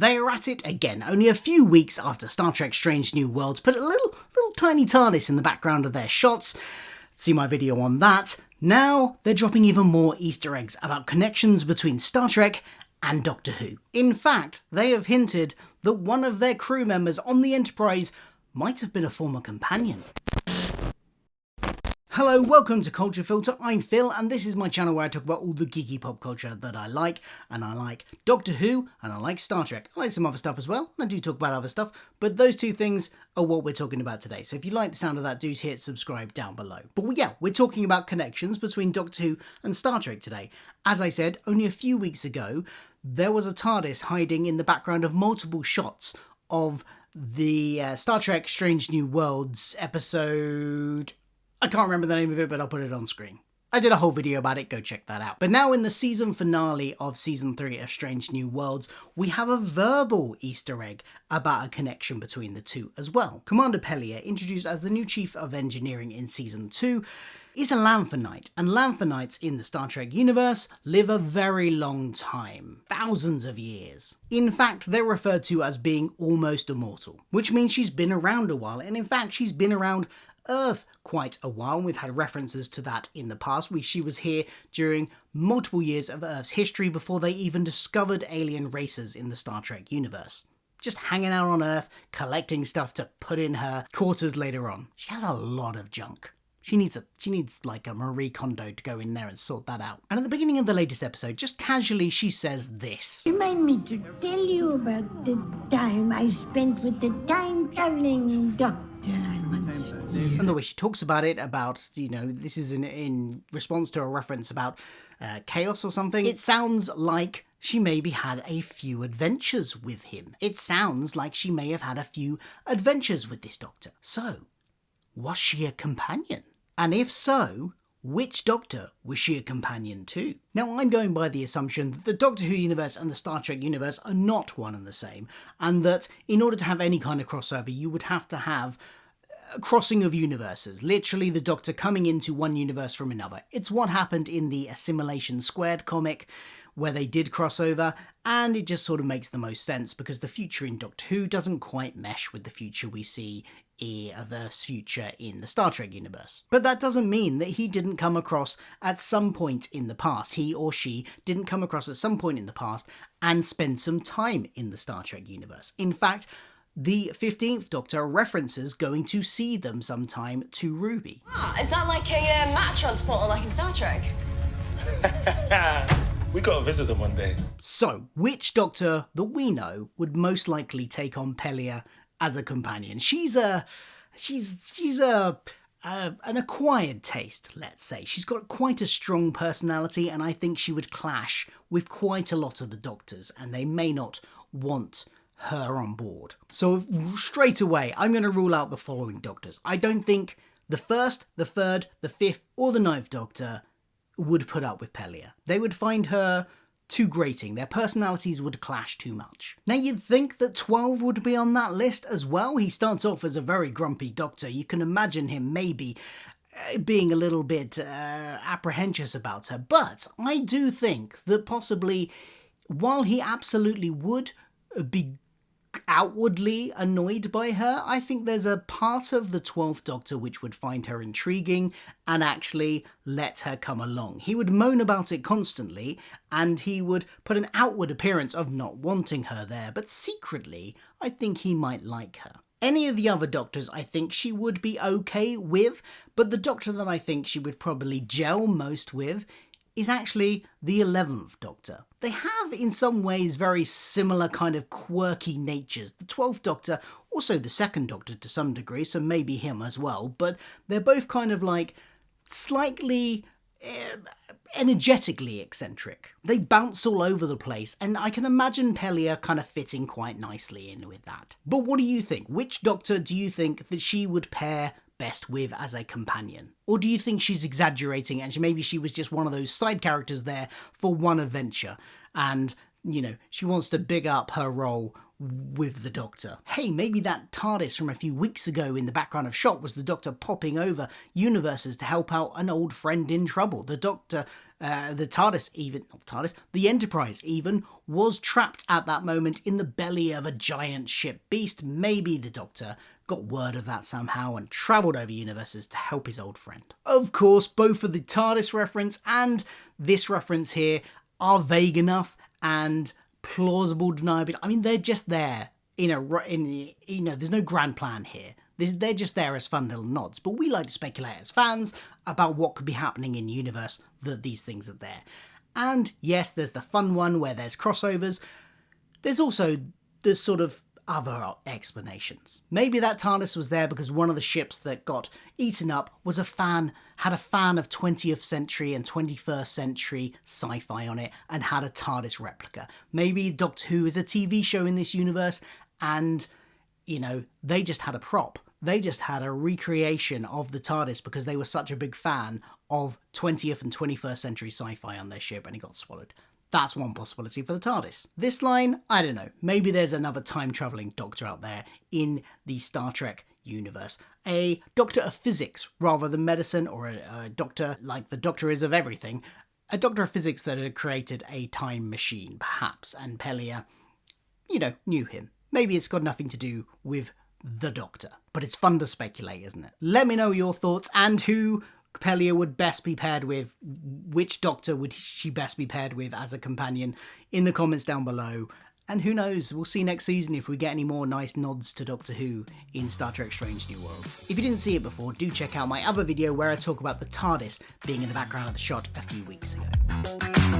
They are at it again, only a few weeks after Star Trek Strange New Worlds put a little tiny TARDIS in the background of their shots. See my video on that. Now they're dropping even more Easter eggs about connections between Star Trek and Doctor Who. In fact, they have hinted that one of their crew members on the Enterprise might have been a former companion. Hello, welcome to Culture Filter, I'm Phil, and this is my channel where I talk about all the geeky pop culture that I like, and I like Doctor Who, and I like Star Trek. I like some other stuff as well, and I do talk about other stuff, but those two things are what we're talking about today. So if you like the sound of that, do hit subscribe down below. But yeah, we're talking about connections between Doctor Who and Star Trek today. As I said, only a few weeks ago, there was a TARDIS hiding in the background of multiple shots of the Star Trek Strange New Worlds episode... I can't remember the name of it, but I'll put it on screen. I did a whole video about it, go check that out. But now in the season finale of Season 3 of Strange New Worlds, we have a verbal Easter egg about a connection between the two as well. Commander Pelia, introduced as the new Chief of Engineering in Season 2, is a Lanthanite, and Lanthanites in the Star Trek universe live a very long time, thousands of years. In fact, they're referred to as being almost immortal, which means she's been around a while, and in fact she's been around Earth quite a while. We've had references to that in the past. She was here during multiple years of Earth's history before they even discovered alien races in the Star Trek universe. Just hanging out on Earth, collecting stuff to put in her quarters later on. She has a lot of junk. She needs like a Marie Kondo to go in there and sort that out. And at the beginning of the latest episode, just casually, she says this. Remind me to tell you about the time I spent with the time-traveling doctor I once knew. And the way she talks about it, this is in response to a reference about chaos or something. It sounds like she maybe had a few adventures with him. It sounds like she may have had a few adventures with this doctor. So, was she a companion? And if so, which Doctor was she a companion to? Now, I'm going by the assumption that the Doctor Who universe and the Star Trek universe are not one and the same, and that in order to have any kind of crossover, you would have to have a crossing of universes, literally the Doctor coming into one universe from another. It's what happened in the Assimilation Squared comic, where they did cross over, and it just sort of makes the most sense because the future in Doctor Who doesn't quite mesh with the future we see of Earth's future in the Star Trek universe. But that doesn't mean that he didn't come across at some point in the past. He or she didn't come across at some point in the past and spend some time in the Star Trek universe. In fact, the 15th Doctor references going to see them sometime to Ruby. Is that like a mat transporter like in Star Trek? We gotta visit them one day. So, which Doctor that we know would most likely take on Pelia as a companion? She's an acquired taste, let's say. She's got quite a strong personality, and I think she would clash with quite a lot of the Doctors, and they may not want her on board. So straight away, I'm going to rule out the following Doctors. I don't think the 1st, the 3rd, the 5th, or the 9th Doctor would put up with Pelia. They would find her too grating. Their personalities would clash too much. Now, you'd think that 12 would be on that list as well. He starts off as a very grumpy Doctor. You can imagine him maybe being a little bit apprehensive about her. But I do think that possibly, while he absolutely would be outwardly annoyed by her, I think there's a part of the 12th Doctor which would find her intriguing and actually let her come along. He would moan about it constantly, and he would put an outward appearance of not wanting her there, but secretly, I think he might like her. Any of the other Doctors I think she would be okay with, but the Doctor that I think she would probably gel most with is actually the 11th Doctor. They have, in some ways, very similar kind of quirky natures. The 12th Doctor, also the 2nd Doctor to some degree, so maybe him as well, but they're both kind of like slightly energetically eccentric. They bounce all over the place, and I can imagine Pelia kind of fitting quite nicely in with that. But what do you think? Which Doctor do you think that she would pair best with as a companion? Or do you think she's exaggerating and maybe she was just one of those side characters there for one adventure and, she wants to big up her role with the Doctor? Hey, maybe that TARDIS from a few weeks ago in the background of shot was the Doctor popping over universes to help out an old friend in trouble. The Doctor The Enterprise even was trapped at that moment in the belly of a giant ship beast. Maybe the Doctor got word of that somehow and travelled over universes to help his old friend. Of course, both for the TARDIS reference and this reference here are vague enough and plausible deniability. I mean, they're just there there's no grand plan here. They're just there as fun little nods, but we like to speculate as fans about what could be happening in universe that these things are there. And yes, there's the fun one where there's crossovers. There's also the sort of other explanations. Maybe that TARDIS was there because one of the ships that got eaten up had a fan of 20th century and 21st century sci-fi on it and had a TARDIS replica. Maybe Doctor Who is a TV show in this universe and, they just had a prop. They just had a recreation of the TARDIS because they were such a big fan of 20th and 21st century sci-fi on their ship and it got swallowed. That's one possibility for the TARDIS. This line, I don't know. Maybe there's another time-travelling doctor out there in the Star Trek universe. A doctor of physics rather than medicine, or a doctor like the Doctor is of everything. A doctor of physics that had created a time machine, perhaps, and Pelia, knew him. Maybe it's got nothing to do with the Doctor. But it's fun to speculate, isn't it? Let me know your thoughts and who Pelia would best be paired with, which Doctor would she best be paired with as a companion in the comments down below. And who knows, we'll see next season if we get any more nice nods to Doctor Who in Star Trek Strange New Worlds. If you didn't see it before, do check out my other video where I talk about the TARDIS being in the background of the shot a few weeks ago.